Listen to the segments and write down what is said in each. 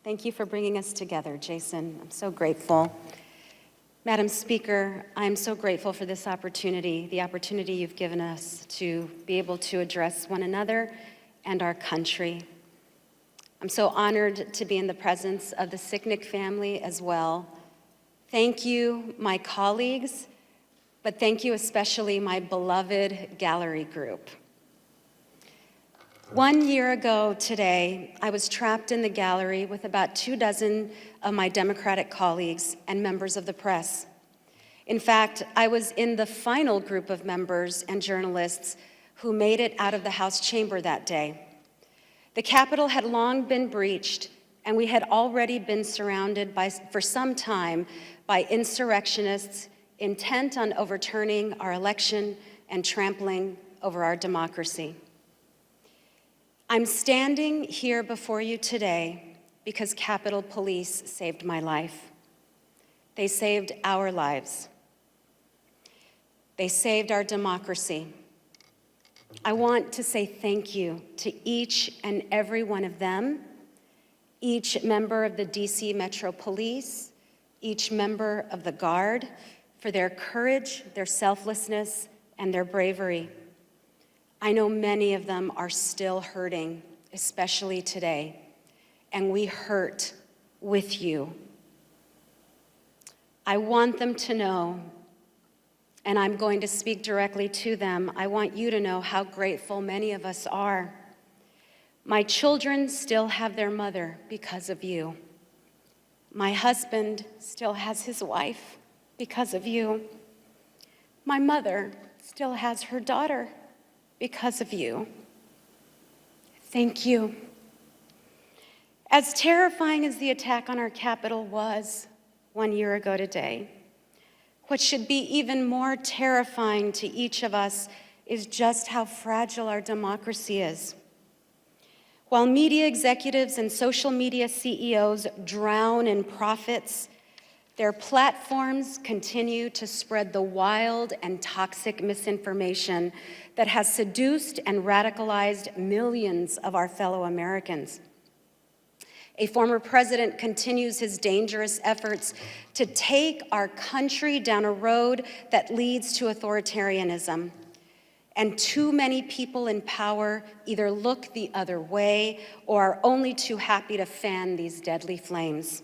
Thank you for bringing us together, Jason. I'm so grateful. Madam Speaker, I'm so grateful for this opportunity, the opportunity you've given us to be able to address one another and our country. I'm so honored to be in the presence of the Sicknick family as well. Thank you, my colleagues, but thank you especially my beloved gallery group. 1 year ago today, I was trapped in the gallery with about 24 of my Democratic colleagues and members of the press. In fact, I was in the final group of members and journalists who made it out of the House chamber that day. The Capitol had long been breached, and we had already been surrounded for some time by insurrectionists intent on overturning our election and trampling over our democracy. I'm standing here before you today because Capitol Police saved my life. They saved our lives. They saved our democracy. I want to say thank you to each and every one of them, each member of the DC Metro Police, each member of the Guard, for their courage, their selflessness, and their bravery. I know many of them are still hurting, especially today, and we hurt with you. I want them to know, and I'm going to speak directly to them, I want you to know how grateful many of us are. My children still have their mother because of you. My husband still has his wife because of you. My mother still has her daughter because of you. Thank you. As terrifying as the attack on our Capitol was 1 year ago today, what should be even more terrifying to each of us is just how fragile our democracy is. While media executives and social media CEOs drown in profits, their platforms continue to spread the wild and toxic misinformation that has seduced and radicalized millions of our fellow Americans. A former president continues his dangerous efforts to take our country down a road that leads to authoritarianism. And too many people in power either look the other way or are only too happy to fan these deadly flames.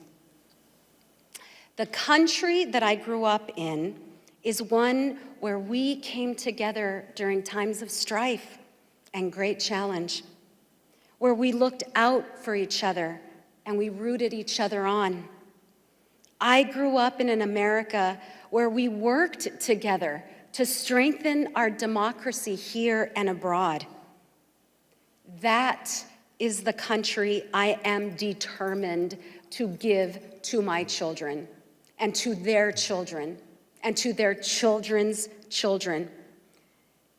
The country that I grew up in is one where we came together during times of strife and great challenge, where we looked out for each other and we rooted each other on. I grew up in an America where we worked together to strengthen our democracy here and abroad. That is the country I am determined to give to my children and to their children and to their children's children.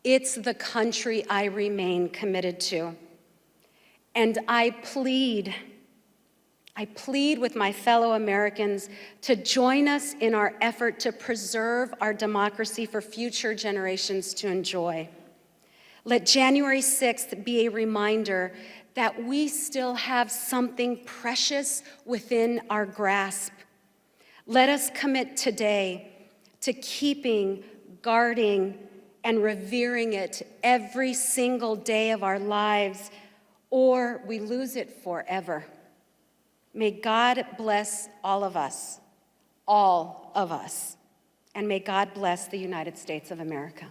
It's the country I remain committed to. And I plead with my fellow Americans to join us in our effort to preserve our democracy for future generations to enjoy. Let January 6th be a reminder that we still have something precious within our grasp. Let us commit today to keeping, guarding, and revering it every single day of our lives, or we lose it forever. May God bless all of us, and may God bless the United States of America.